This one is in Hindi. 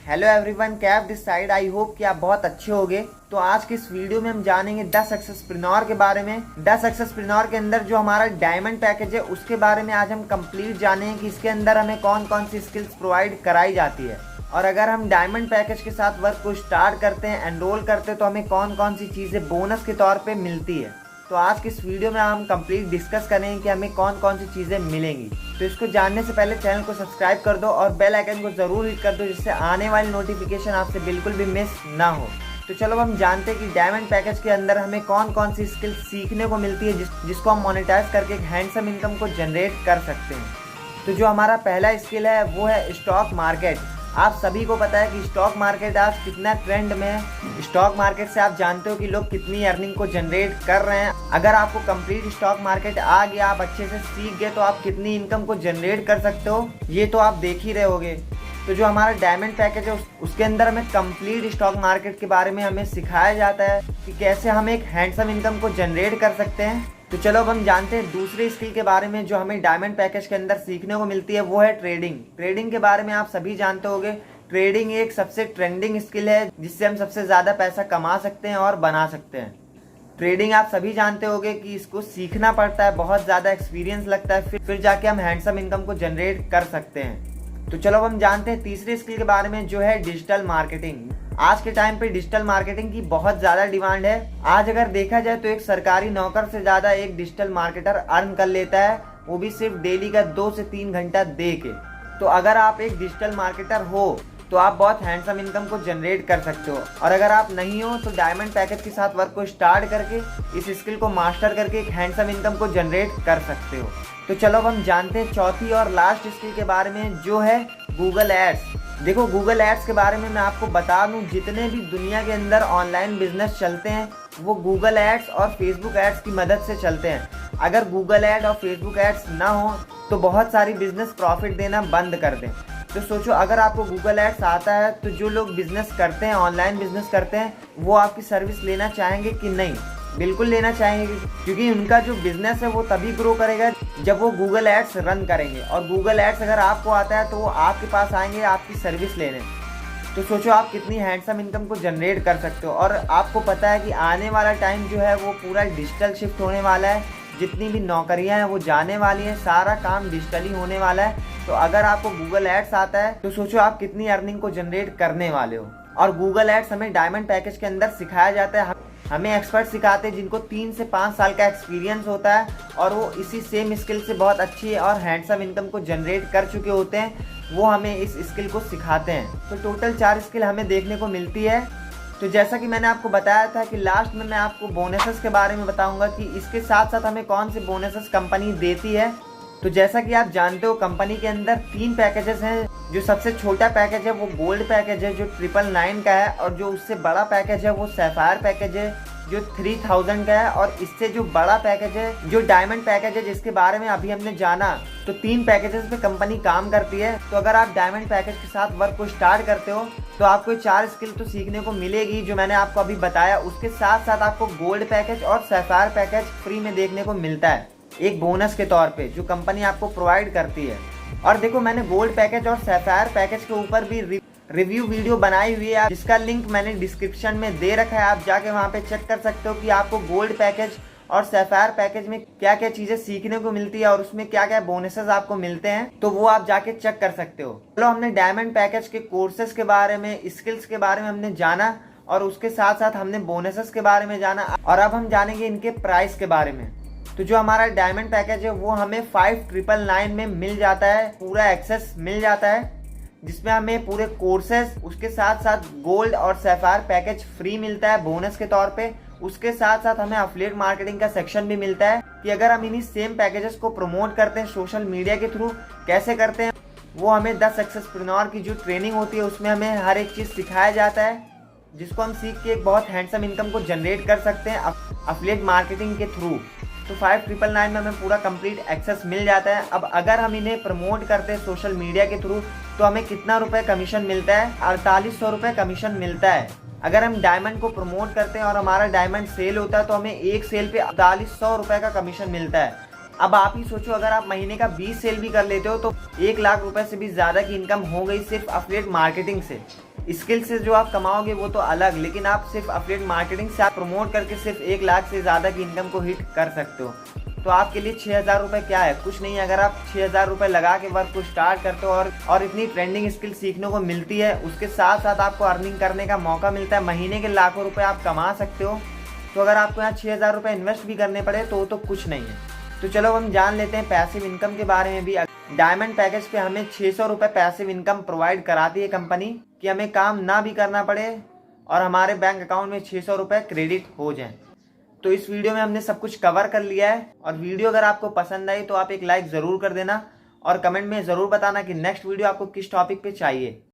Hello everyone, Kaif this side. I hope कि आप बहुत अच्छे होंगे। तो आज के इस वीडियो में हम जानेंगे 10 सक्सेसप्रेन्योर के बारे में। 10 सक्सेसप्रेन्योर के अंदर जो हमारा डायमंड पैकेज है उसके बारे में आज हम कंप्लीट जानेंगे कि इसके अंदर हमें कौन कौन सी स्किल्स प्रोवाइड कराई जाती है, और अगर हम डायमंड पैकेज के साथ वर्क को स्टार्ट करते हैं, एनरोल करते हैं, तो हमें कौन कौन सी चीज़ें बोनस के तौर पर मिलती है। तो आज की इस वीडियो में हम कंप्लीट डिस्कस करेंगे कि हमें कौन कौन सी चीज़ें मिलेंगी। तो इसको जानने से पहले चैनल को सब्सक्राइब कर दो और बेल आइकन को ज़रूर हिट कर दो, जिससे आने वाली नोटिफिकेशन आपसे बिल्कुल भी मिस ना हो। तो चलो हम जानते हैं कि डायमंड पैकेज के अंदर हमें कौन कौन सी स्किल सीखने को मिलती है जिसको हम मोनेटाइज करके एक हैंडसम इनकम को जनरेट कर सकते हैं। तो जो हमारा पहला स्किल है वो है स्टॉक मार्केट। आप सभी को पता है कि स्टॉक मार्केट आज कितना ट्रेंड में है। स्टॉक मार्केट से आप जानते हो कि लोग कितनी अर्निंग को जनरेट कर रहे हैं। अगर आपको कंप्लीट स्टॉक मार्केट आ गया, आप अच्छे से सीख गए, तो आप कितनी इनकम को जनरेट कर सकते हो ये तो आप देख ही रहे होगे। तो जो हमारा डायमंड पैकेज है उसके अंदर हमें कंप्लीट स्टॉक मार्केट के बारे में हमें सिखाया जाता है कि कैसे हम एक हैंडसम इनकम को जनरेट कर सकते हैं। तो चलो अब हम जानते हैं दूसरी स्किल के बारे में जो हमें डायमंड पैकेज के अंदर सीखने को मिलती है, वो है ट्रेडिंग। ट्रेडिंग के बारे में आप सभी जानते होंगे। ट्रेडिंग एक सबसे ट्रेंडिंग स्किल है जिससे हम सबसे ज़्यादा पैसा कमा सकते हैं और बना सकते हैं। ट्रेडिंग आप सभी जानते होंगे कि इसको सीखना पड़ता है, बहुत ज़्यादा एक्सपीरियंस लगता है, फिर जाके हम हैंडसम इनकम को जनरेट कर सकते हैं। तो चलो अब हम जानते हैं तीसरी स्किल के बारे में जो है डिजिटल मार्केटिंग। आज के टाइम पे डिजिटल मार्केटिंग की बहुत ज़्यादा डिमांड है। आज अगर देखा जाए तो एक सरकारी नौकर से ज़्यादा एक डिजिटल मार्केटर अर्न कर लेता है, वो भी सिर्फ डेली का 2 से 3 घंटा दे के। तो अगर आप एक डिजिटल मार्केटर हो तो आप बहुत हैंडसम इनकम को जनरेट कर सकते हो, और अगर आप नहीं हो तो डायमंड पैकेज के साथ वर्क को स्टार्ट करके इस स्किल को मास्टर करके एक हैंडसम इनकम को जनरेट कर सकते हो। तो चलो अब हम जानते हैं चौथी और लास्ट स्किल के बारे में जो है गूगल एड्स। देखो, गूगल एड्स के बारे में मैं आपको बता दूं, जितने भी दुनिया के अंदर ऑनलाइन बिजनेस चलते हैं वो गूगल एड्स और फेसबुक एड्स की मदद से चलते हैं। अगर गूगल एड और फेसबुक एड्स ना हो तो बहुत सारी बिजनेस प्रॉफिट देना बंद कर दें। तो सोचो, अगर आपको गूगल एड्स आता है तो जो लोग बिजनेस करते हैं, ऑनलाइन बिजनेस करते हैं, वो आपकी सर्विस लेना चाहेंगे कि नहीं? बिल्कुल लेना चाहेंगे, क्योंकि उनका जो बिजनेस है वो तभी ग्रो करेगा जब वो गूगल एड्स रन करेंगे। और गूगल एड्स अगर आपको आता है तो वो आपके पास आएंगे आपकी सर्विस लेने। तो सोचो आप कितनी हैंडसम इनकम को जनरेट कर सकते हो। और आपको पता है कि आने वाला टाइम जो है वो पूरा डिजिटल शिफ्ट होने वाला है। जितनी भी नौकरियां हैं वो जाने वाली हैं, सारा काम डिजिटली होने वाला है। तो अगर आपको गूगल एड्स आता है तो सोचो आप कितनी अर्निंग को जनरेट करने वाले हो। और गूगल एड्स हमें डायमंड पैकेज के अंदर सिखाया जाता है। हमें एक्सपर्ट सिखाते हैं जिनको 3 से 5 साल का एक्सपीरियंस होता है, और वो इसी सेम स्किल से बहुत अच्छी और हैंडसम इनकम को जनरेट कर चुके होते हैं। वो हमें इस स्किल को सिखाते हैं। तो टोटल 4 स्किल हमें देखने को मिलती है। तो जैसा कि मैंने आपको बताया था कि लास्ट में मैं आपको बोनसेस के बारे में बताऊंगा कि इसके साथ साथ हमें कौन से बोनसेस कंपनी देती है। तो जैसा कि आप जानते हो, कंपनी के अंदर 3 पैकेजेस हैं। जो सबसे छोटा पैकेज है वो गोल्ड पैकेज है जो 999 का है, और जो उससे बड़ा पैकेज है वो सैफायर पैकेज है जो 3000 का है, और इससे जो बड़ा पैकेज है जो डायमंड पैकेज है जिसके बारे में अभी हमने जाना। तो 3 पैकेजेस पे कंपनी काम करती है। तो अगर आप डायमंड पैकेज के साथ वर्क को स्टार्ट करते हो तो आपको 4 स्किल तो सीखने को मिलेगी जो मैंने आपको अभी बताया। उसके साथ साथ आपको गोल्ड पैकेज और सैफायर पैकेज फ्री में देखने को मिलता है, एक बोनस के तौर पे जो कंपनी आपको प्रोवाइड करती है। और देखो, मैंने गोल्ड पैकेज और सैफायर पैकेज के ऊपर भी रिव्यू वीडियो बनाई हुई है, जिसका लिंक मैंने डिस्क्रिप्शन में दे रखा है। आप जाके वहाँ पे चेक कर सकते हो कि आपको गोल्ड पैकेज और सैफायर पैकेज में क्या क्या चीज़ें सीखने को मिलती है और उसमें क्या क्या बोनसेस आपको मिलते हैं। तो वो आप जाके चेक कर सकते हो। चलो, हमने डायमंड पैकेज के कोर्सेज के बारे में, स्किल्स के बारे में हमने जाना, और उसके साथ साथ हमने बोनसेस के बारे में जाना। और अब हम जानेंगे इनके प्राइस के बारे में। तो जो हमारा डायमंड पैकेज है वो हमें 5999 में मिल जाता है, पूरा एक्सेस मिल जाता है, जिसमें हमें पूरे कोर्सेज, उसके साथ साथ गोल्ड और सैफायर पैकेज फ्री मिलता है बोनस के तौर पे। उसके साथ साथ हमें एफिलिएट मार्केटिंग का सेक्शन भी मिलता है कि अगर हम इन्हीं सेम पैकेजेस को प्रमोट करते हैं सोशल मीडिया के थ्रू, कैसे करते हैं वो हमें 10 सक्सेसप्रेन्योर की जो ट्रेनिंग होती है उसमें हमें हर एक चीज़ सिखाया जाता है, जिसको हम सीख के एक बहुत हैंडसम इनकम को जनरेट कर सकते हैं एफिलिएट मार्केटिंग के थ्रू। तो 5999 में हमें पूरा कंप्लीट एक्सेस मिल जाता है। अब अगर हम इन्हें प्रमोट करते हैं सोशल मीडिया के थ्रू तो हमें कितना रुपए कमीशन मिलता है? 4800 रुपये कमीशन मिलता है। अगर हम डायमंड को प्रमोट करते हैं और हमारा डायमंड सेल होता है तो हमें एक सेल पे 4800 रुपये का कमीशन मिलता है। अब आप ही सोचो, अगर आप महीने का 20 सेल भी कर लेते हो तो 1 लाख रुपए से भी ज़्यादा की इनकम हो गई सिर्फ एफिलिएट मार्केटिंग से। स्किल से जो आप कमाओगे वो तो अलग, लेकिन आप सिर्फ अफिलिएट मार्केटिंग से आप प्रमोट करके सिर्फ 1 लाख से ज़्यादा की इनकम को हिट कर सकते हो। तो आपके लिए 6,000 रुपये क्या है, कुछ नहीं है। अगर आप 6,000 रुपये लगा के वर्क को स्टार्ट करते हो और इतनी ट्रेंडिंग स्किल सीखने को मिलती है, उसके साथ साथ आपको अर्निंग करने का मौका मिलता है, महीने के लाखों रुपये आप कमा सकते हो। तो अगर आपको यहाँ 6,000 रुपये इन्वेस्ट भी करने पड़े तो कुछ नहीं है। तो चलो हम जान लेते हैं पैसिव इनकम के बारे में भी। डायमंड पैकेज पे हमें 600 रुपये पैसिव इनकम प्रोवाइड कराती है कंपनी, कि हमें काम ना भी करना पड़े और हमारे बैंक अकाउंट में 600 रुपये क्रेडिट हो जाए। तो इस वीडियो में हमने सब कुछ कवर कर लिया है, और वीडियो अगर आपको पसंद आई तो आप एक लाइक ज़रूर कर देना और कमेंट में ज़रूर बताना कि नेक्स्ट वीडियो आपको किस टॉपिक पे चाहिए।